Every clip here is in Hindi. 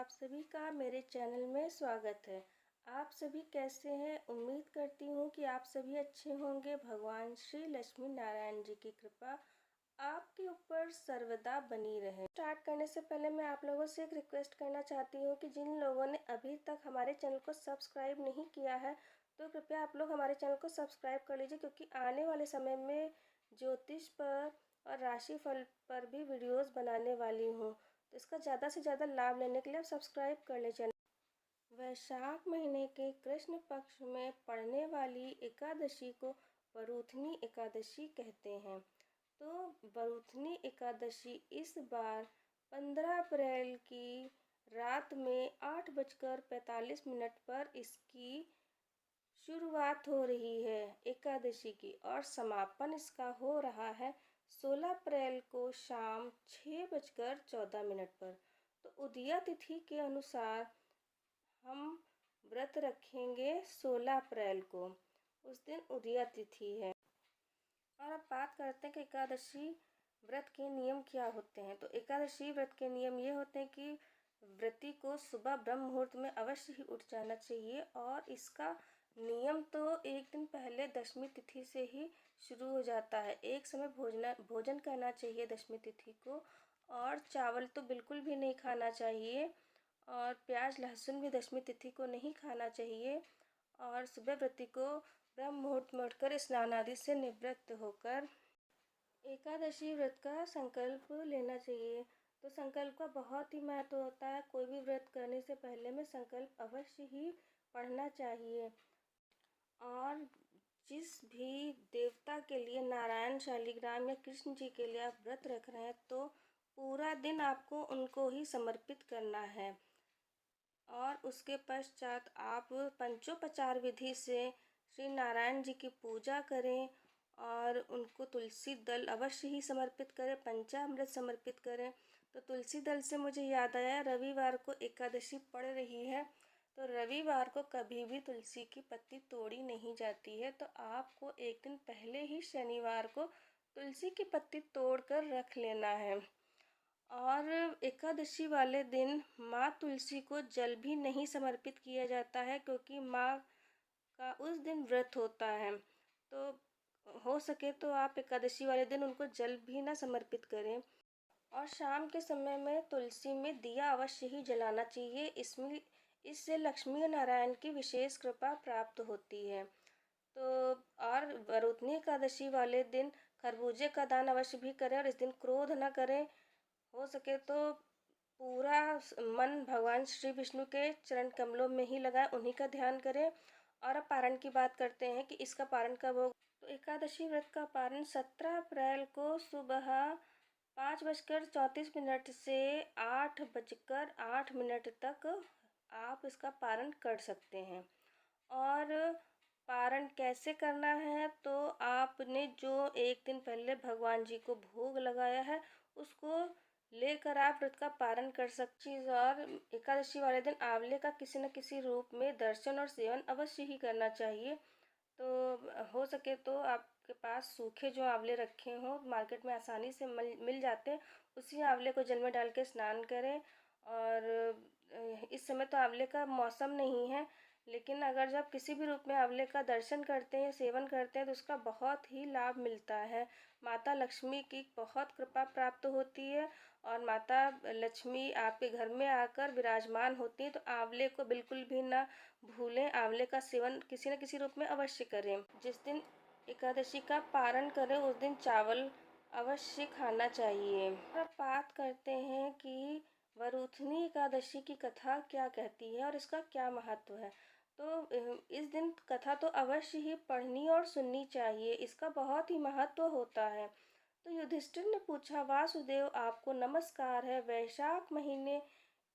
आप सभी का मेरे चैनल में स्वागत है। आप सभी कैसे हैं? उम्मीद करती हूँ कि आप सभी अच्छे होंगे। भगवान श्री लक्ष्मी नारायण जी की कृपा आपके ऊपर सर्वदा बनी रहे। स्टार्ट करने से पहले मैं आप लोगों से एक रिक्वेस्ट करना चाहती हूँ कि जिन लोगों ने अभी तक हमारे चैनल को सब्सक्राइब नहीं किया है तो कृपया आप लोग हमारे चैनल को सब्सक्राइब कर लीजिए, क्योंकि आने वाले समय में ज्योतिष पर और राशिफल पर भी वीडियोस बनाने वाली हूँ, तो इसका ज़्यादा से ज़्यादा लाभ लेने के लिए आप सब्सक्राइब कर लें चैनल। वैशाख महीने के कृष्ण पक्ष में पड़ने वाली एकादशी को बरूथनी एकादशी कहते हैं। तो बरूथनी एकादशी इस बार 15 अप्रैल की रात में 8:45 पर इसकी शुरुआत हो रही है एकादशी की, और समापन इसका हो रहा है 16 अप्रैल को शाम 6:14 पर। तो उदया तिथि के अनुसार हम व्रत रखेंगे 16 अप्रैल को, उस दिन उदया तिथि है। और अब बात करते हैं कि एकादशी व्रत के नियम क्या होते हैं। तो एकादशी व्रत के नियम ये होते हैं कि व्रती को सुबह ब्रह्म मुहूर्त में अवश्य ही उठ जाना चाहिए, और इसका नियम तो एक दिन पहले दशमी तिथि से ही शुरू हो जाता है। एक समय भोजन करना चाहिए दशमी तिथि को, और चावल तो बिल्कुल भी नहीं खाना चाहिए, और प्याज लहसुन भी दशमी तिथि को नहीं खाना चाहिए। और सुबह व्रती को ब्रह्म मुहूर्त में उठकर स्नान आदि से निवृत्त होकर एकादशी व्रत का संकल्प लेना चाहिए। तो संकल्प का बहुत ही महत्व होता है। कोई भी व्रत करने से पहले में संकल्प अवश्य ही पढ़ना चाहिए। और जिस भी देवता के लिए, नारायण, शालिग्राम या कृष्ण जी के लिए आप व्रत रख रहे हैं, तो पूरा दिन आपको उनको ही समर्पित करना है। और उसके पश्चात आप पंचोपचार विधि से श्री नारायण जी की पूजा करें, और उनको तुलसी दल अवश्य ही समर्पित करें, पंचामृत समर्पित करें। तो तुलसी दल से मुझे याद आया, रविवार को एकादशी पड़ रही है, तो रविवार को कभी भी तुलसी की पत्ती तोड़ी नहीं जाती है। तो आपको एक दिन पहले ही शनिवार को तुलसी की पत्ती तोड़कर रख लेना है। और एकादशी वाले दिन माँ तुलसी को जल भी नहीं समर्पित किया जाता है, क्योंकि माँ का उस दिन व्रत होता है। तो हो सके तो आप एकादशी वाले दिन उनको जल भी ना समर्पित करें। और शाम के समय में तुलसी में दिया अवश्य ही जलाना चाहिए। इससे लक्ष्मी नारायण की विशेष कृपा प्राप्त होती है। तो और वरुथनी एकादशी वाले दिन खरबूजे का दान अवश्य भी करें, और इस दिन क्रोध न करें। हो सके तो पूरा मन भगवान श्री विष्णु के चरण कमलों में ही लगाए, उन्हीं का ध्यान करें। और अब पारण की बात करते हैं कि इसका पारण कब होगा। तो एकादशी व्रत का पारण 17 अप्रैल को सुबह 5:34 से 8:08 तक आप इसका पारण कर सकते हैं। और पारण कैसे करना है, तो आपने जो एक दिन पहले भगवान जी को भोग लगाया है उसको लेकर आप व्रत का पारण कर सकते हैं। और एकादशी वाले दिन आंवले का किसी न किसी रूप में दर्शन और सेवन अवश्य ही करना चाहिए। तो हो सके तो आपके पास सूखे जो आंवले रखे हों, मार्केट में आसानी से मिल जाते हैं, उसी आंवले को जल में डाल के स्नान करें। और इस समय तो आंवले का मौसम नहीं है, लेकिन अगर जब किसी भी रूप में आंवले का दर्शन करते हैं, सेवन करते हैं, तो उसका बहुत ही लाभ मिलता है। माता लक्ष्मी की बहुत कृपा प्राप्त होती है, और माता लक्ष्मी आपके घर में आकर विराजमान होती हैं। तो आंवले को बिल्कुल भी ना भूलें, आंवले का सेवन किसी न किसी रूप में अवश्य करें। जिस दिन एकादशी का पारण करें उस दिन चावल अवश्य खाना चाहिए। अब बात करते हैं कि वरुथनी एकादशी की कथा क्या कहती है और इसका क्या महत्व है। तो इस दिन कथा तो अवश्य ही पढ़नी और सुननी चाहिए, इसका बहुत ही महत्व होता है। तो युधिष्ठिर ने पूछा, वासुदेव आपको नमस्कार है, वैशाख महीने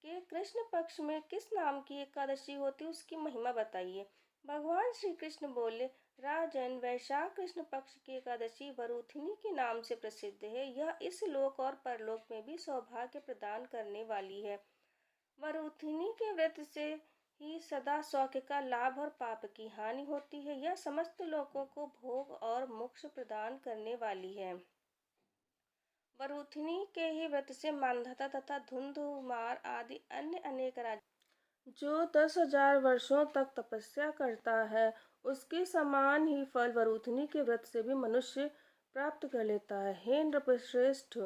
के कृष्ण पक्ष में किस नाम की एकादशी होती है, उसकी महिमा बताइए। भगवान श्री कृष्ण बोले, राजन, वैशाख कृष्ण पक्ष की एकादशी वरुथनी के नाम से प्रसिद्ध है। यह इस लोक और परलोक में भी सौभाग्य प्रदान करने वाली है। वरुथनी के व्रत से ही सदा सौख्य का लाभ और पाप की हानि होती है। यह समस्त लोगों को भोग और मोक्ष प्रदान करने वाली है। वरूथिनी के ही व्रत से मांधाता तथा धुंधुमार आदि अन्य अनेक राजा जो 10,000 वर्षों तक तपस्या करता है, उसके समान ही फल वरूथिनी के व्रत से भी मनुष्य प्राप्त कर लेता है। हे नृपश्रेष्ठ,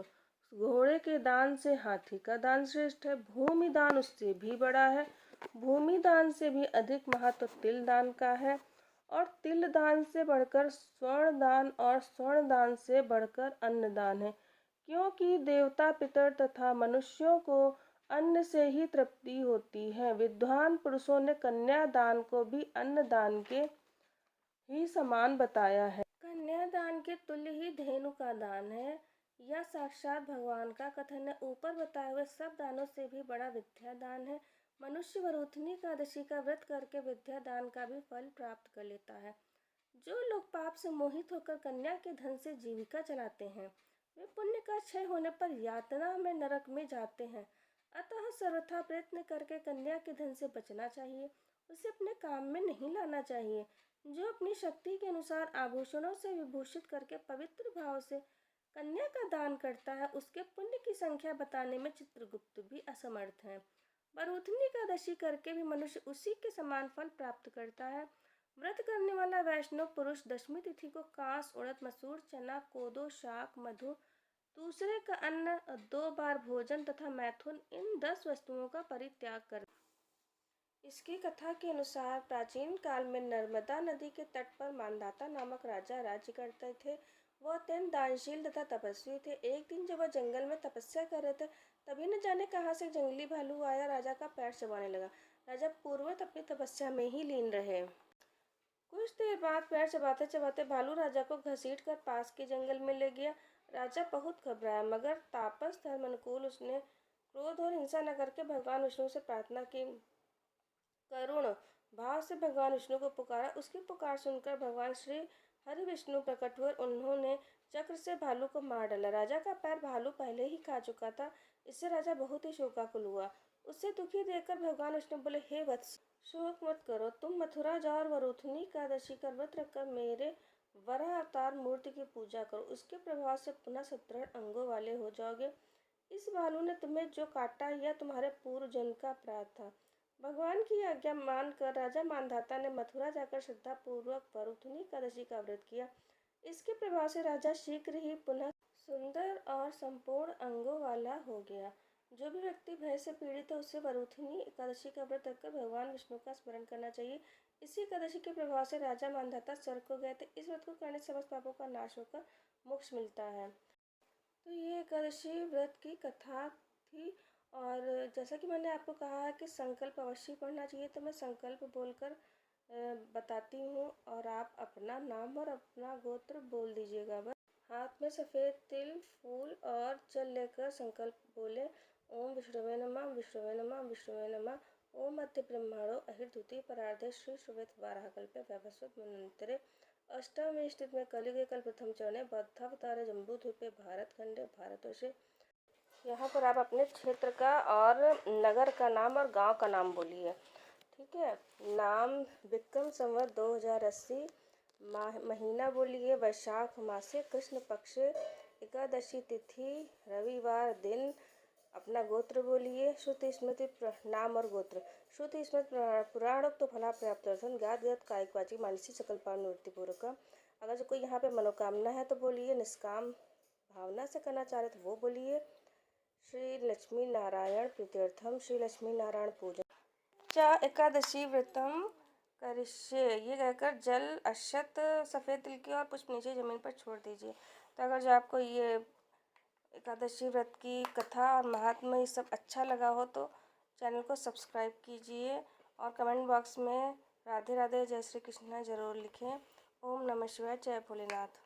घोड़े के दान से हाथी का दान श्रेष्ठ है। भूमि दान उससे भी बड़ा है। भूमि दान से भी अधिक महत्व तिल दान का है, और तिल दान से बढ़कर स्वर्ण दान, और स्वर्ण दान से बढ़कर अन्न दान है, क्योंकि देवता, पितर तथा मनुष्यों को अन्न से ही तृप्ति होती है। विद्वान पुरुषों ने कन्या दान को भी अन्न दान के ही समान बताया है। कन्या दान के तुल्य ही धेनु का दान है। यह साक्षात भगवान का कथन है। ऊपर बताए हुए सब दानों से भी बड़ा विद्या दान है। मनुष्य वरूथिनी एकादशी का व्रत करके विद्या दान का भी फल प्राप्त कर लेता है। जो लोग पाप से मोहित होकर कन्या के धन से जीविका चलाते हैं, वे पुण्य का क्षय होने पर यातना में नरक में जाते हैं। अतः सर्वथा प्रयत्न करके कन्या के धन से बचना चाहिए, उसे अपने काम में नहीं लाना चाहिए। जो अपनी शक्ति के अनुसार आभूषणों से विभूषित करके पवित्र भाव से कन्या का दान करता है, उसके पुण्य की संख्या बताने में चित्रगुप्त भी असमर्थ है। वरूथिनी एकादशी करके भी मनुष्य उसी के समान फल प्राप्त करता है। व्रत करने वाला वैष्णव पुरुष दशमी तिथि को कांस, उड़द, मसूर, चना, कोदो, शाक, मधु, दूसरे का अन्न, 2 बार भोजन तथा मैथुन, इन 10 वस्तुओं का परित्याग कर। इसकी कथा के अनुसार प्राचीन काल में नर्मदा नदी के तट पर मांधाता नामक राजा राज्य करते थे। वह अत्यंत दानशील तथा तपस्वी थे। एक दिन जब वह जंगल में तपस्या कर रहे थे, तभी न जाने कहां से जंगली भालू आया, राजा का पैर चबाने लगा। राजा पूर्ववत अपनी तपस्या में ही लीन रहे। कुछ देर बाद पैर चबाते चबाते भालू राजा को घसीट कर पास के जंगल में ले गया। राजा बहुत घबराया, मगर तापस धर्म अनुकूल उसने क्रोध और हिंसा न करके भगवान विष्णु से प्रार्थना की। करुण भाव से भगवान विष्णु को पुकारा। उसकी पुकार सुनकर भगवान श्री हरि विष्णु प्रकट हुए। उन्होंने चक्र से भालू को मार डाला। राजा का पैर भालू पहले ही खा चुका था। इससे राजा बहुत ही शोकाकुल हुआ। उससे दुखी देखकर भगवान विष्णु बोले, हे वत्स, शोक मत करो। तुम मथुरा जाओ और वरूथिनी एकादशी का व्रत रखकर मेरे वराह अवतार मूर्ति की पूजा करो। उसके प्रभाव से पुनः 17 अंगों वाले हो जाओगे। इस भालू ने तुम्हें जो काटा, यह तुम्हारे पूर्व जन्म का अपराध था। भगवान की आज्ञा मानकर राजा मांधाता ने मथुरा जाकर श्रद्धा पूर्वक वरूथिनी एकादशी का व्रत किया। इसके प्रभाव से राजा शीघ्र ही पुनः सुंदर और संपूर्ण अंगों वाला हो गया। जो भी व्यक्ति भय से पीड़ित है, उसे वरूथिनी एकादशी का व्रत रखकर भगवान विष्णु का स्मरण करना चाहिए। इसी एकादशी के प्रभाव से राजा मांधाता स्वर्ग को गए थे। इस व्रत को करने से समस्त पापों का नाश होकर मोक्ष मिलता है। तो ये एकादशी व्रत की कथा थी। और जैसा कि मैंने आपको कहा है कि संकल्प अवश्य पढ़ना चाहिए, तो मैं संकल्प बोलकर बताती हूँ, और आप अपना नाम और अपना गोत्र बोल दीजिएगा। बस हाथ में सफ़ेद तिल, फूल और जल लेकर संकल्प बोले, ओम विष्णुवे नमः, विष्णुवे नमः, विष्णुवे नमः। ओम मध्य ब्रह्मांडो अहिर्धुति परार्धे श्री श्रुवेत वाराहकल्पे वैवस्वत मनंतरे अष्टमे स्थित में कलिगे कल प्रथम चरणे बद्धावतारे जम्बूद्वीपे भारत खंडे भारतवर्षे। यहाँ पर आप अपने क्षेत्र का और नगर का नाम और गांव का नाम बोलिए। ठीक है। नाम विक्रम संवत 2080, महीना बोलिए वैशाख मासे कृष्ण पक्षे एकादशी तिथि रविवार दिन। अपना गोत्र बोलिए। श्रुति स्मृति नाम और गोत्र। श्रुति स्मृति पुराणोक्त फला पर्याप्त दर्शन ज्ञात ज्ञात कायिक वाचिक मानसिक सकल पाप निवृत्ति पूर्वक। अगर जो कोई यहाँ पे मनोकामना है तो बोलिए। निष्काम भावना से करना चाह रहे तो वो बोलिए। श्री लक्ष्मी नारायण प्रीत्यर्थम श्री लक्ष्मी नारायण पूजन च एकादशी व्रतम करिष्ये, ये कहकर जल, अक्षत, सफ़ेद तिल की और पुष्प नीचे ज़मीन पर छोड़ दीजिए। तो अगर जो आपको ये एकादशी व्रत की कथा और महात्म्य ये सब अच्छा लगा हो तो चैनल को सब्सक्राइब कीजिए, और कमेंट बॉक्स में राधे राधे जय श्री कृष्ण ज़रूर लिखें। ओम नमः शिवाय, जय भोलेनाथ।